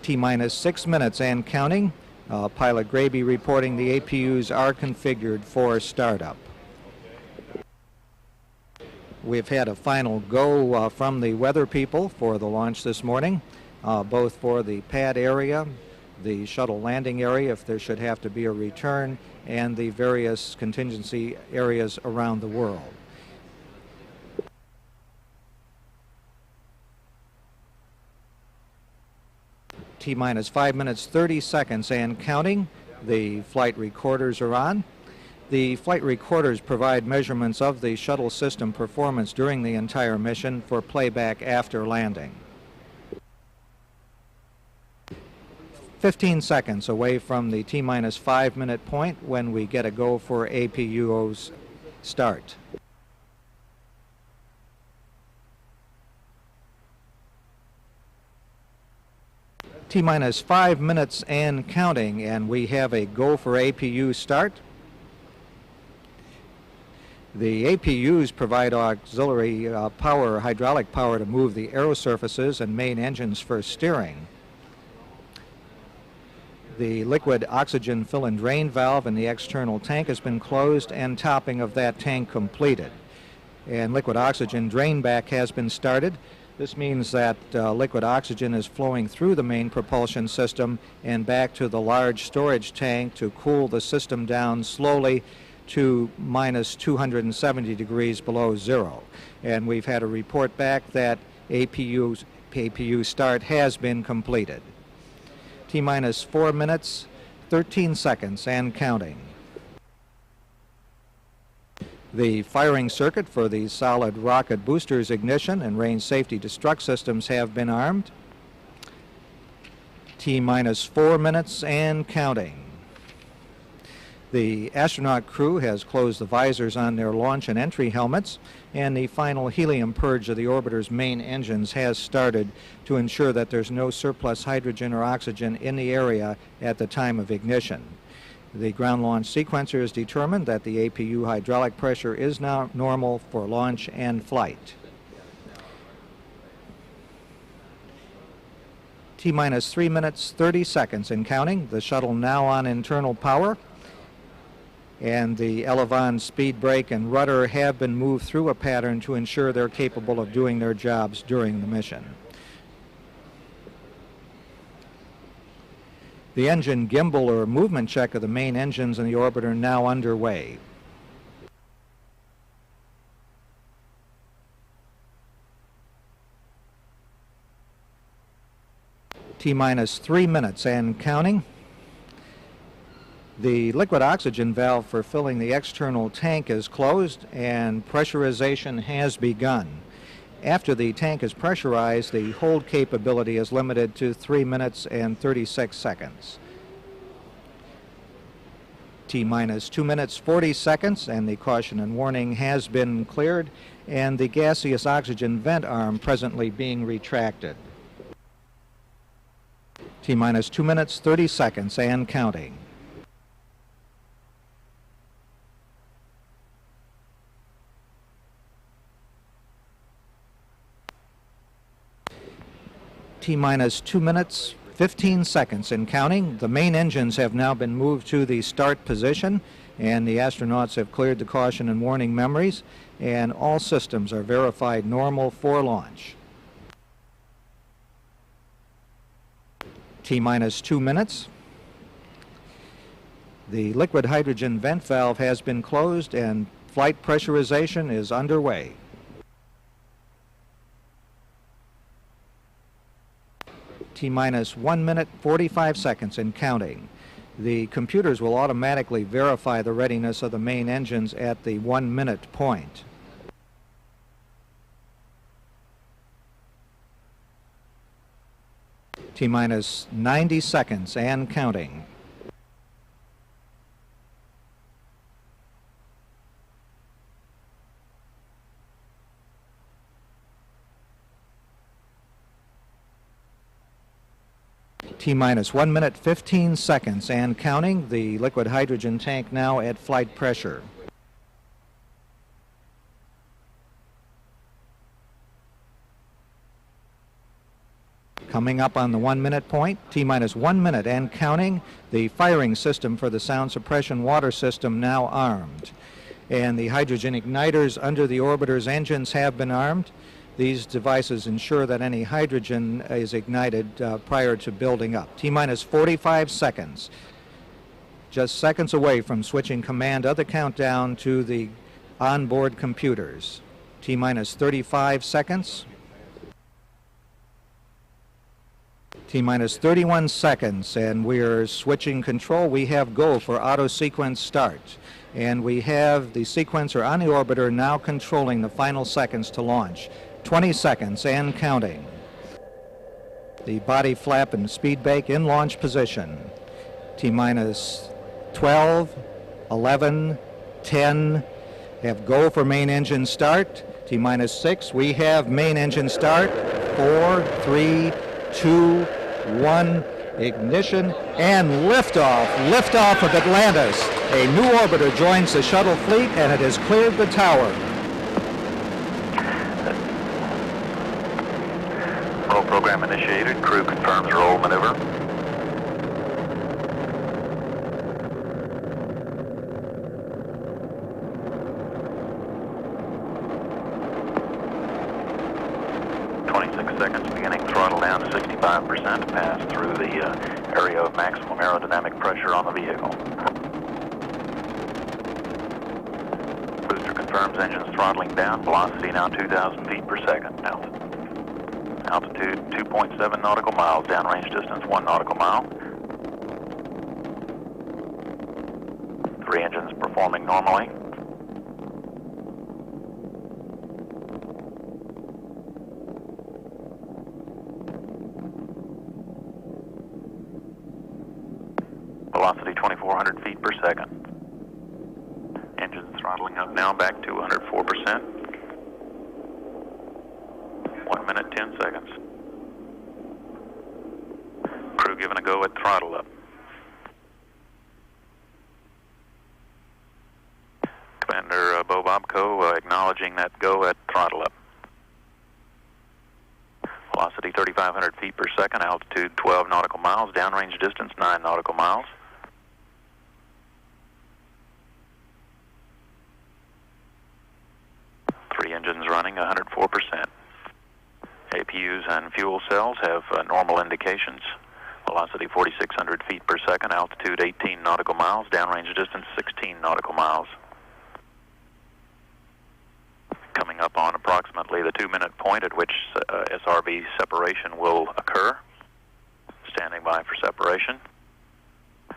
T-minus 6 minutes and counting. Pilot Graby reporting the APUs are configured for startup. We've had a final go from the weather people for the launch this morning, both for the pad area, the shuttle landing area if there should have to be a return, and the various contingency areas around the world. T-minus 5 minutes 30 seconds and counting. The flight recorders are on. The flight recorders provide measurements of the shuttle system performance during the entire mission for playback after landing. 15 seconds away from the T-minus 5 minute point when we get a go for APUO's start. T-minus 5 minutes and counting, and we have a go for APU start. The APUs provide auxiliary power, hydraulic power to move the aerosurfaces and main engines for steering. The liquid oxygen fill and drain valve in the external tank has been closed and topping of that tank completed. And liquid oxygen drain back has been started. This means that liquid oxygen is flowing through the main propulsion system and back to the large storage tank to cool the system down slowly to minus 270 degrees below zero. And we've had a report back that APU start has been completed. T-minus 4 minutes, 13 seconds and counting. The firing circuit for the solid rocket boosters ignition and range safety destruct systems have been armed. T-minus 4 minutes and counting. The astronaut crew has closed the visors on their launch and entry helmets, and the final helium purge of the orbiter's main engines has started to ensure that there's no surplus hydrogen or oxygen in the area at the time of ignition. The ground launch sequencer has determined that the APU hydraulic pressure is now normal for launch and flight. T-minus 3 minutes, 30 seconds and counting. The shuttle now on internal power, and the Elevon speed brake and rudder have been moved through a pattern to ensure they're capable of doing their jobs during the mission. The engine gimbal or movement check of the main engines in the orbiter now underway. T-minus 3 minutes and counting. The liquid oxygen valve for filling the external tank is closed and pressurization has begun. After the tank is pressurized, the hold capability is limited to 3 minutes and 36 seconds. T-minus 2 minutes, 40 seconds, and the caution and warning has been cleared, and the gaseous oxygen vent arm presently being retracted. T-minus 2 minutes, 30 seconds, and counting. T-minus 2 minutes, 15 seconds and counting. The main engines have now been moved to the start position, and the astronauts have cleared the caution and warning memories, and all systems are verified normal for launch. T-minus 2 minutes. The liquid hydrogen vent valve has been closed and flight pressurization is underway. T-minus 1 minute, 45 seconds and counting. The computers will automatically verify the readiness of the main engines at the 1 minute point. T-minus 90 seconds and counting. T-minus 1 minute, 15 seconds and counting. The liquid hydrogen tank now at flight pressure. Coming up on the 1 minute point, T-minus 1 minute and counting, the firing system for the sound suppression water system now armed. And the hydrogen igniters under the orbiter's engines have been armed. These devices ensure that any hydrogen is ignited prior to building up. T-minus 45 seconds. Just seconds away from switching command of the countdown to the onboard computers. T-minus 35 seconds. T-minus 31 seconds, and we're switching control. We have go for auto sequence start. And we have the sequencer on the orbiter now controlling the final seconds to launch. 20 seconds and counting. The body flap and speed bake in launch position. T-minus 12, 11, 10. Have go for main engine start. T-minus 6. We have main engine start. 4, 3, 2, 1. Ignition and liftoff. Liftoff of Atlantis. A new orbiter joins the shuttle fleet, and it has cleared the tower. Roll program initiated. Crew confirms roll maneuver. Seconds beginning, throttle down to 65%, pass through the area of maximum aerodynamic pressure on the vehicle. Booster confirms engines throttling down, velocity now 2,000 feet per second. Altitude 2.7 nautical miles, downrange distance 1 nautical mile. 3 engines performing normally. Velocity 2,400 feet per second. Engines throttling up now, back to 104%. 1 minute, 10 seconds. Crew given a go at throttle up. Commander Bo Bobco acknowledging that go at throttle up. Velocity 3,500 feet per second, altitude 12 nautical miles, downrange distance 9 nautical miles. Engines running 104%. APUs and fuel cells have normal indications. Velocity 4,600 feet per second, altitude 18 nautical miles, downrange distance 16 nautical miles. Coming up on approximately the 2 minute point at which SRB separation will occur. Standing by for separation.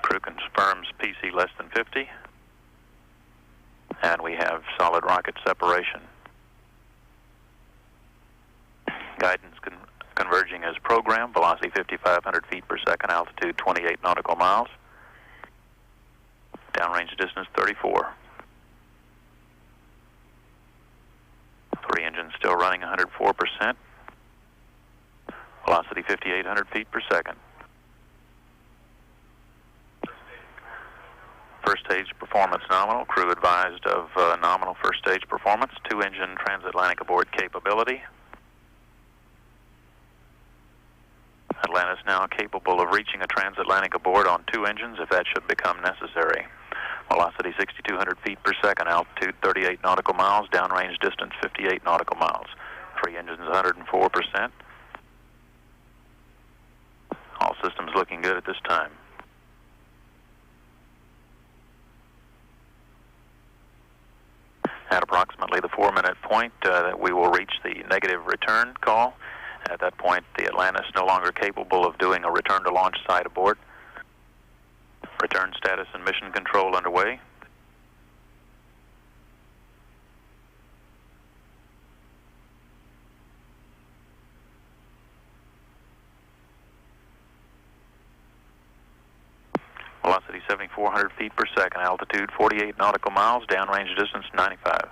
Crew confirms PC less than 50. And we have solid rocket separation. Guidance converging as programmed, velocity 5,500 feet per second, altitude 28 nautical miles. Downrange distance 34. 3 engines still running 104%. Velocity 5,800 feet per second. First stage performance nominal. Crew advised of nominal first stage performance. 2 engine transatlantic abort capability. Atlantis now capable of reaching a transatlantic abort on 2 engines if that should become necessary. Velocity 6,200 feet per second, altitude 38 nautical miles, downrange distance 58 nautical miles. 3 engines 104%. All systems looking good at this time. At approximately the 4 minute point, that we will reach the negative return call. At that point, the Atlantis no longer capable of doing a return to launch site abort. Return status and mission control underway. Velocity 7,400 feet per second, altitude 48 nautical miles, downrange distance 95.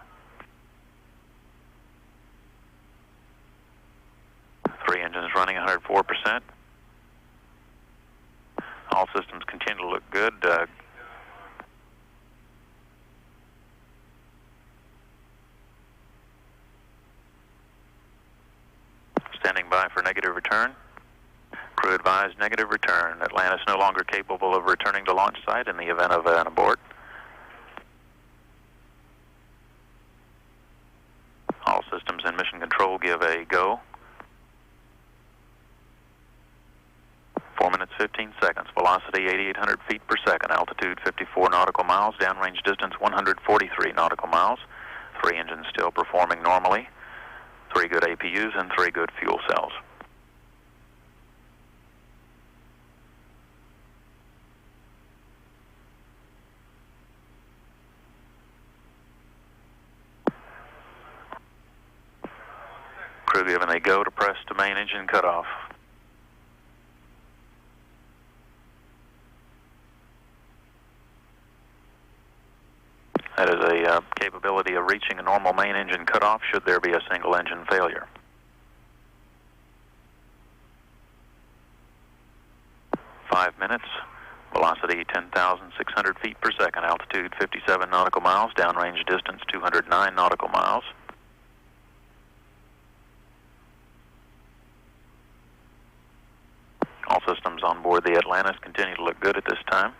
3 engines running 104%. All systems continue to look good. Standing by for negative return. Crew advised negative return. Atlantis no longer capable of returning to launch site in the event of an abort. All systems in mission control give a go. 4 minutes 15 seconds. Velocity 8,800 feet per second. Altitude 54 nautical miles. Downrange distance 143 nautical miles. 3 engines still performing normally. 3 good APUs and 3 good fuel cells. Crew given a go to press to main engine cutoff. That is a capability of reaching a normal main engine cutoff should there be a single engine failure. 5 minutes. Velocity 10,600 feet per second. Altitude 57 nautical miles. Downrange distance 209 nautical miles. All systems on board the Atlantis continue to look good at this time.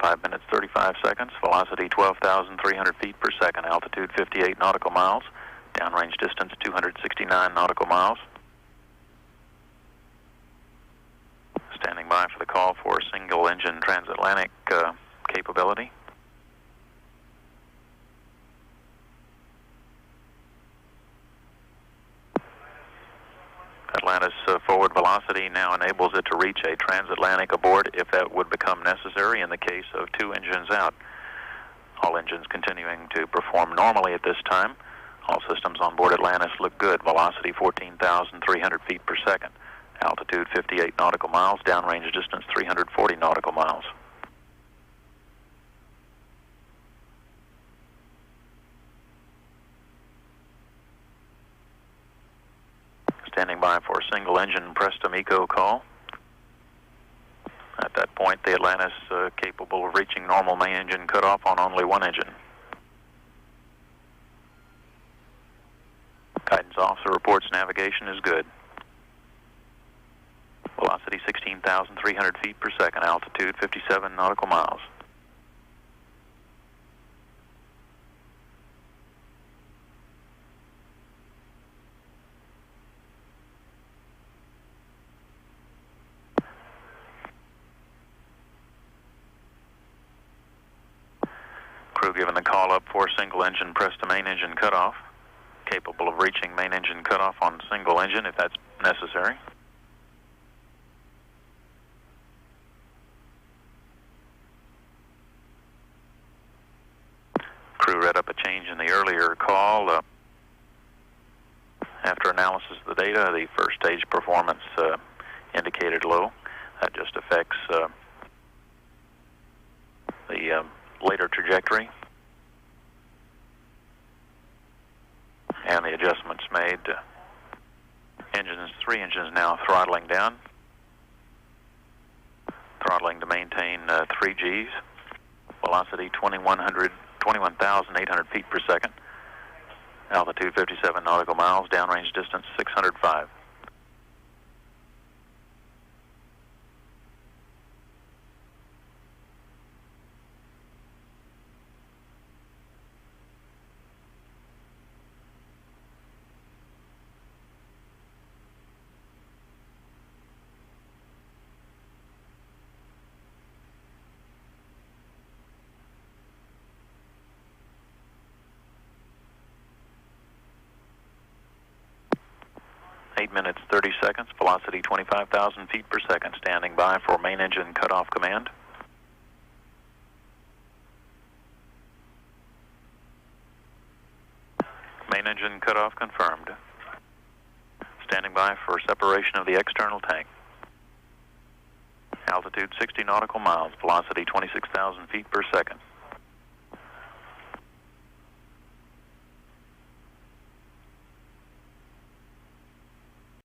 Five minutes, 35 seconds. Velocity 12,300 feet per second. Altitude 58 nautical miles. Downrange distance 269 nautical miles. Standing by for the call for single engine transatlantic capability. Atlantis forward velocity now enables it to reach a transatlantic abort if that would become necessary in the case of 2 engines out. All engines continuing to perform normally at this time. All systems on board Atlantis look good. Velocity 14,300 feet per second. Altitude 58 nautical miles. Downrange distance 340 nautical miles. Standing by for a single engine Preston Eco call. At that point, the Atlantis capable of reaching normal main engine cutoff on only 1 engine. Guidance officer reports navigation is good. Velocity 16,300 feet per second. Altitude 57 nautical miles. Crew given the call up for single engine press to main engine cutoff. Capable of reaching main engine cutoff on single engine if that's necessary. Crew read up a change in the earlier call. After analysis of the data, the first stage performance indicated low. That just affects the later trajectory. And the adjustments made. Engines, 3 engines now throttling down. Throttling to maintain 3 Gs. Velocity 21,800 feet per second. Altitude 57 nautical miles. Downrange distance 605. Eight minutes, 30 seconds, velocity 25,000 feet per second, standing by for main engine cutoff command. Main engine cutoff confirmed. Standing by for separation of the external tank. Altitude 60 nautical miles, velocity 26,000 feet per second.